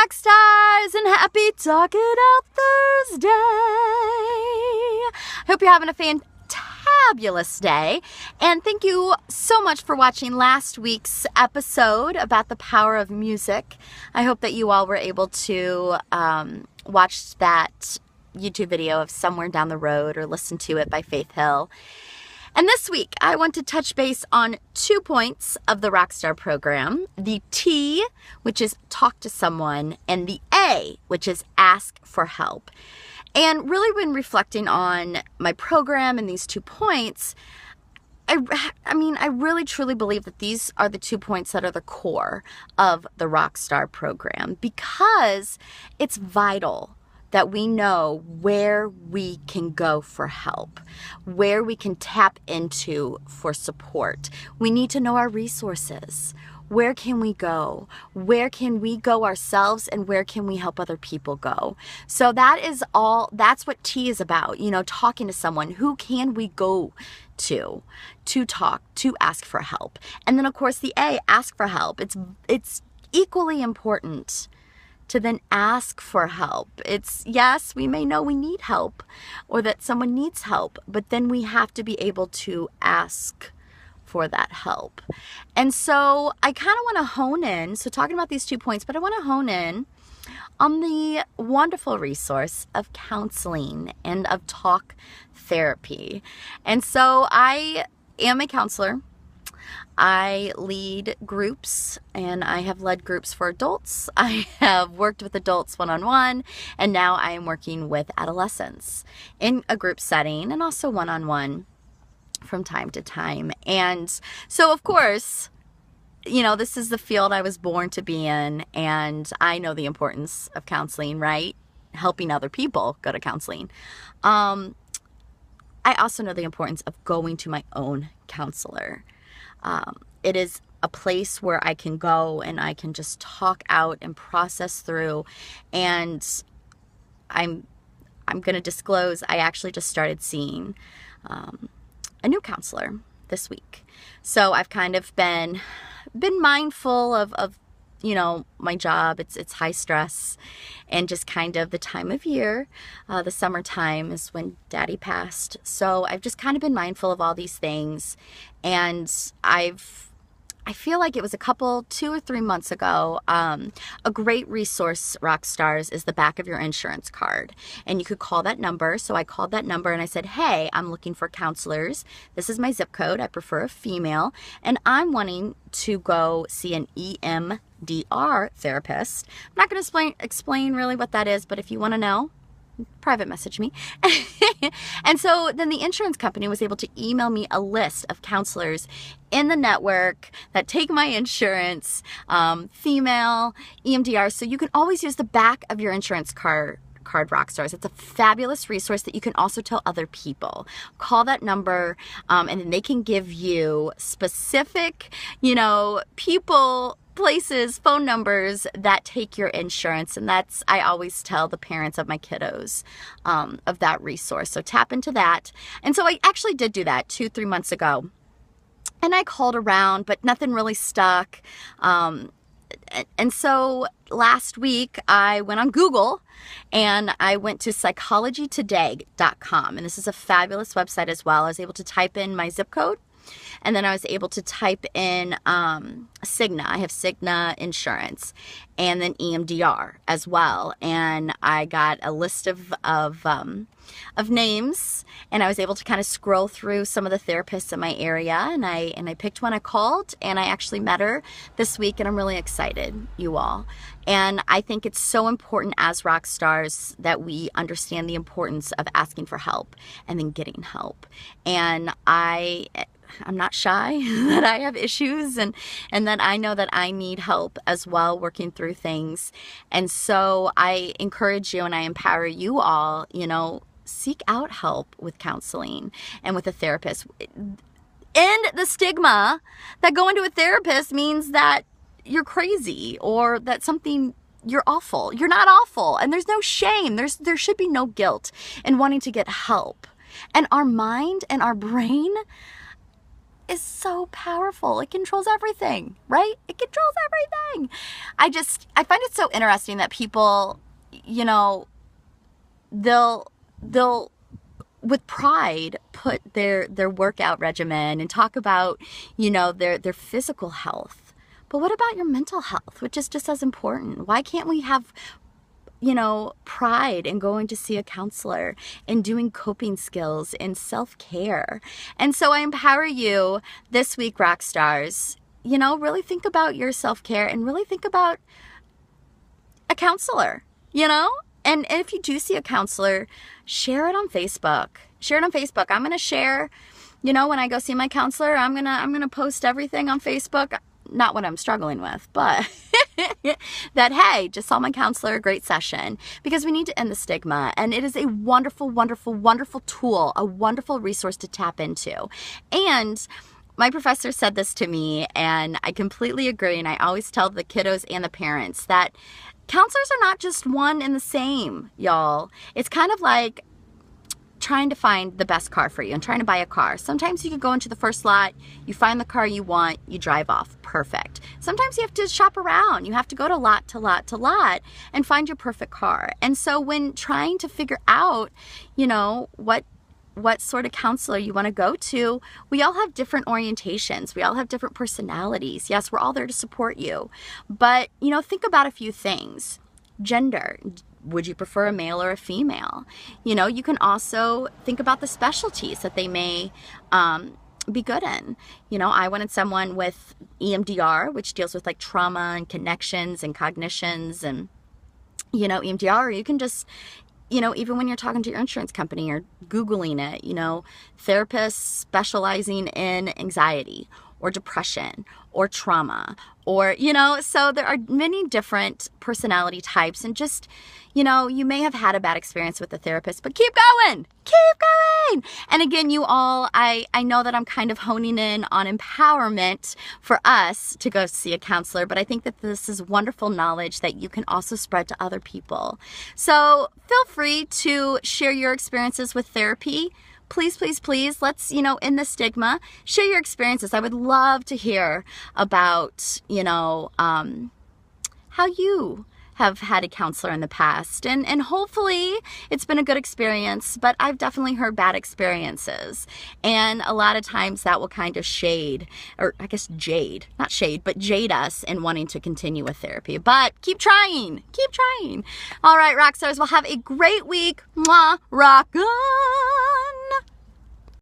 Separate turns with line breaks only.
rock stars, and happy Talk It Out Thursday. Hope you're having a fantabulous day, and thank you so much for watching last week's episode about the power of music. I hope that you all were able to watch that YouTube video of Somewhere Down the Road or listen to it by Faith Hill. And this week, I want to touch base on 2 points of the Rockstar program. The T, which is talk to someone, and the A, which is ask for help. And really when reflecting on my program and these 2 points, I really truly believe that these are the 2 points that are the core of the Rockstar program, because it's vital that we know where we can go for help, where we can tap into for support. We need to know our resources. Where can we go? Where can we go ourselves, and where can we help other people go? So that's what T is about, talking to someone. Who can we go to talk, to ask for help? And then of course the A, ask for help. It's equally important to then ask for help. Yes, we may know we need help or that someone needs help, but then we have to be able to ask for that help. And so I kind of want to hone in, so talking about these 2 points, but I want to hone in on the wonderful resource of counseling and of talk therapy. And so I am a counselor. I lead groups, and I have led groups for adults. I have worked with adults one-on-one, and now I am working with adolescents in a group setting and also one-on-one from time to time. And so, of course, this is the field I was born to be in, and I know the importance of counseling, right? Helping other people go to counseling. I also know the importance of going to my own counselor. It is a place where I can go and I can just talk out and process through. And I'm going to disclose, I actually just started seeing a new counselor this week. So I've kind of been mindful of my job. It's high stress, and just kind of the time of year. The summertime is when Daddy passed. So I've just kind of been mindful of all these things. And I feel like it was 2 or 3 months ago, a great resource, Rockstars, is the back of your insurance card. And you could call that number. So I called that number and I said, hey, I'm looking for counselors. This is my zip code. I prefer a female. And I'm wanting to go see an EMDR therapist. I'm not going to explain really what that is, but if you want to know, private message me. And so then the insurance company was able to email me a list of counselors in the network that take my insurance, female, EMDR. So you can always use the back of your insurance card, Rockstars. It's a fabulous resource that you can also tell other people. Call that number, and then they can give you specific, people, places, phone numbers that take your insurance. And I always tell the parents of my kiddos of that resource. So tap into that. And so I actually did do that 2-3 months ago. And I called around, but nothing really stuck. And so last week I went on Google and I went to psychologytoday.com. And this is a fabulous website as well. I was able to type in my zip code. And then I was able to type in Cigna. I have Cigna insurance, and then EMDR as well. And I got a list of names, and I was able to kind of scroll through some of the therapists in my area. And I picked one. I called, and I actually met her this week, and I'm really excited, you all. And I think it's so important as rock stars that we understand the importance of asking for help and then getting help. And I'm not shy that I have issues and that I know that I need help as well working through things. And so I encourage you and I empower you all, seek out help with counseling and with a therapist. End the stigma that going to a therapist means that you're crazy or that you're awful. You're not awful. And there's no shame. There should be no guilt in wanting to get help. And our mind and our brain is so powerful. It controls everything, right? It controls everything. I find it so interesting that people, you know, they'll with pride put their workout regimen and talk about, you know, their physical health. But what about your mental health, which is just as important? Why can't we have, you know, pride in going to see a counselor and doing coping skills and self-care? And so I empower you this week, rock stars, you know, really think about your self-care and really think about a counselor, you know? And if you do see a counselor, share it on Facebook. Share it on Facebook. I'm going to share, you know, when I go see my counselor, I'm going to post everything on Facebook. Not what I'm struggling with, but that, hey, just saw my counselor, great session, because we need to end the stigma. And it is a wonderful, wonderful, wonderful tool, a wonderful resource to tap into. And my professor said this to me, and I completely agree. And I always tell the kiddos and the parents that counselors are not just one and the same, y'all. It's kind of like trying to find the best car for you and trying to buy a car. Sometimes you could go into the first lot, you find the car you want, you drive off. Perfect. Sometimes you have to shop around. You have to go to lot to lot to lot and find your perfect car. And so when trying to figure out, you know, what sort of counselor you want to go to, we all have different orientations. We all have different personalities. Yes, we're all there to support you. But, you know, think about a few things. Gender. Would you prefer a male or a female? You know, you can also think about the specialties that they may be good in. You know, I wanted someone with EMDR, which deals with like trauma and connections and cognitions and, you know, EMDR. Or you can just, you know, even when you're talking to your insurance company or Googling it, you know, therapists specializing in anxiety or depression or trauma or, you know, so there are many different personality types. And just, you know, you may have had a bad experience with a therapist, but keep going. And again, you all, I know that I'm kind of honing in on empowerment for us to go see a counselor, but I think that this is wonderful knowledge that you can also spread to other people. So feel free to share your experiences with therapy. Please, please, please, let's, you know, end the stigma. Share your experiences. I would love to hear about, you know, how you have had a counselor in the past. And hopefully it's been a good experience, but I've definitely heard bad experiences. And a lot of times that will kind of shade, or I guess jade, not shade, but jade us in wanting to continue with therapy. But keep trying. All right, rock stars, well, have a great week. Mwah, rock on.